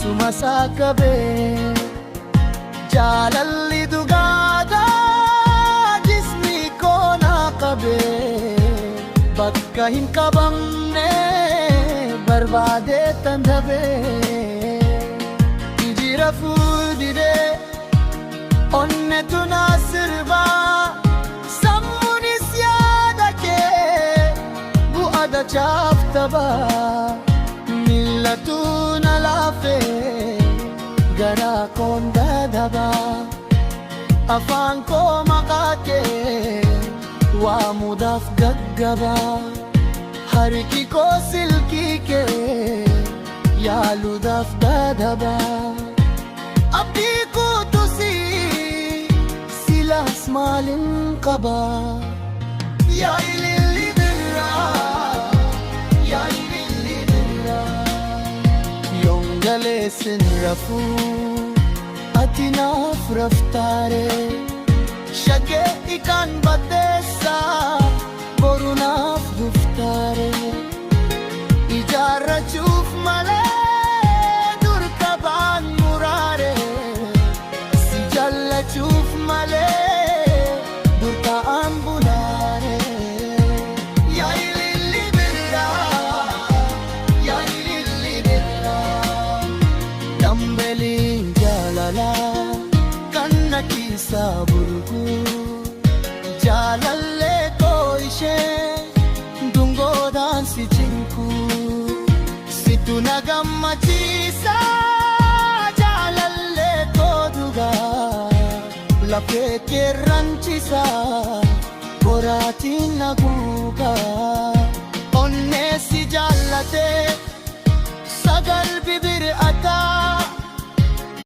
sumasakabe jaalalli dhugaadha jismi koo naqabe bakka hin qabamne barbaade tandabe jira fuudhide onnetu na sirba sammunis yaada kee bu'ada chaaftaba millatu na laafe garaa koon dadhaba afaan koo maqaa kee waamuudhaaf gaggaba harki koo silkii kee yaaluudhaaf dadhaba abdii kuutusi silaas maalin qaba yaa ililli birraa yaa ililli birraa yongaleessin rafuu ati naaf raftaare shaggee ikaan baddeessa boru naaf duftaare ijaarrachuuf malee dur qabaan muraare si jallachuuf malee dur ta'an bulaare yaa ililli birraa yaa ililli birraa dambeliin jaalalaa kan na keessaa burgu jaalallee koo ishee dungoodhaan si cinku situ na gammachiisa jaalallee koo dhugaa lafee keerranchisa boraatiin na guugaa onnee si jaallatee sagal bibir ataa